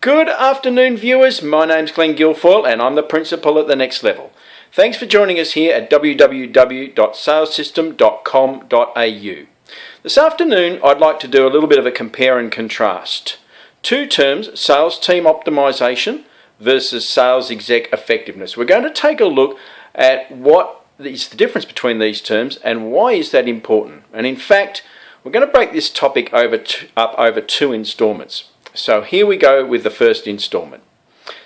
Good afternoon, viewers. My name's Glenn Guilfoyle and I'm the Principal at the Next Level. Thanks for joining us here at www.salessystem.com.au. This afternoon I'd like to do a little bit of a compare and contrast. Two terms, sales team optimisation versus sales exec effectiveness. We're going to take a look at what is the difference between these terms and why is that important. And in fact, we're going to break this topic up over two installments. So here we go with the first installment.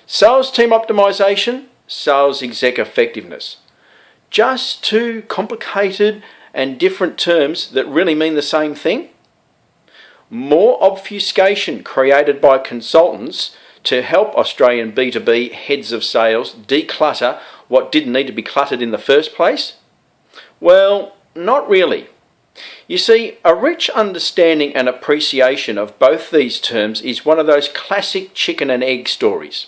Sales team optimisation, sales exec effectiveness. Just two complicated and different terms that really mean the same thing. More obfuscation created by consultants to help Australian B2B heads of sales declutter what didn't need to be cluttered in the first place? Well, not really. You see, a rich understanding and appreciation of both these terms is one of those classic chicken and egg stories.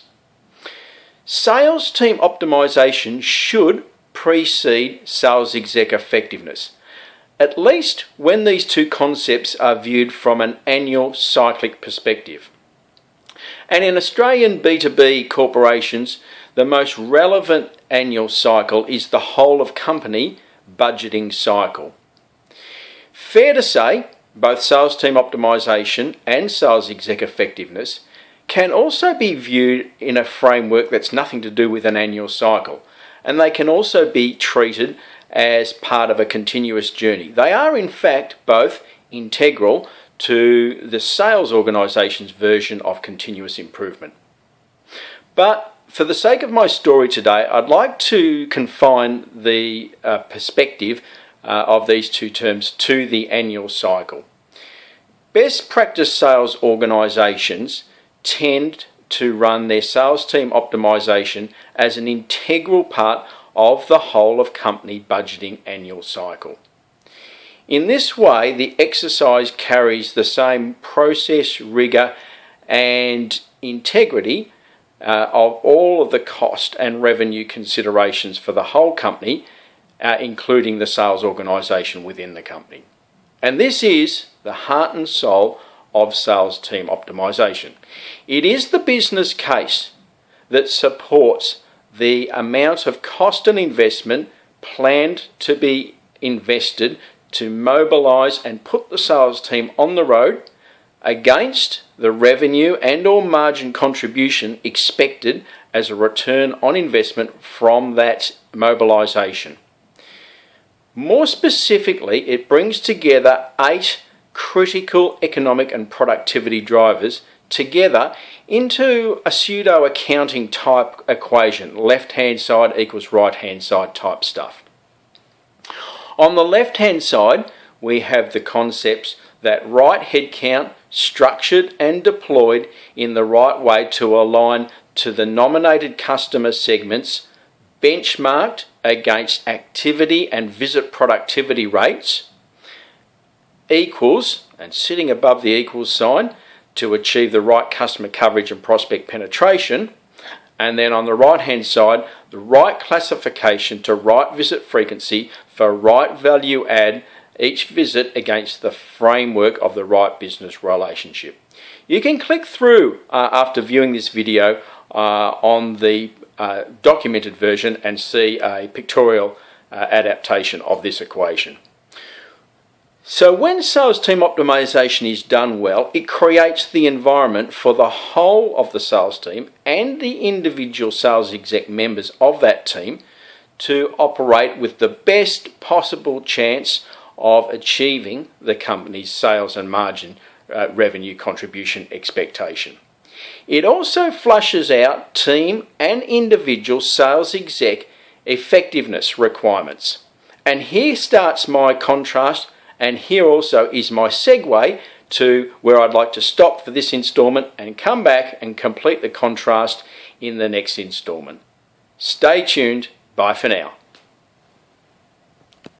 Sales team optimisation should precede sales exec effectiveness, at least when these two concepts are viewed from an annual cyclic perspective. And in Australian B2B corporations, the most relevant annual cycle is the whole of company budgeting cycle. Fair to say, both sales team optimisation and sales exec effectiveness can also be viewed in a framework that's nothing to do with an annual cycle, and they can also be treated as part of a continuous journey. They are in fact both integral to the sales organisation's version of continuous improvement. But for the sake of my story today, I'd like to confine the perspective of these two terms to the annual cycle. Best practice sales organisations tend to run their sales team optimisation as an integral part of the whole of company budgeting annual cycle. In this way, the exercise carries the same process, rigour and integrity of all of the cost and revenue considerations for the whole company, including the sales organisation within the company. And this is the heart and soul of sales team optimisation. It is the business case that supports the amount of cost and investment planned to be invested to mobilise and put the sales team on the road against the revenue and or margin contribution expected as a return on investment from that mobilisation. More specifically, it brings together 8 critical economic and productivity drivers together into a pseudo accounting type equation, left hand side equals right hand side type stuff. On the left hand side, we have the concepts that right headcount structured and deployed in the right way to align to the nominated customer segments, benchmarked against activity and visit productivity rates, equals, and sitting above the equals sign, to achieve the right customer coverage and prospect penetration, and then on the right hand side, the right classification to right visit frequency for right value add each visit against the framework of the right business relationship. You can click through after viewing this video on the documented version and see a pictorial adaptation of this equation. So when sales team optimisation is done well, it creates the environment for the whole of the sales team and the individual sales exec members of that team to operate with the best possible chance of achieving the company's sales and margin revenue contribution expectation. It also flushes out team and individual sales exec effectiveness requirements. And here starts my contrast, and here also is my segue to where I'd like to stop for this installment and come back and complete the contrast in the next installment. Stay tuned. Bye for now.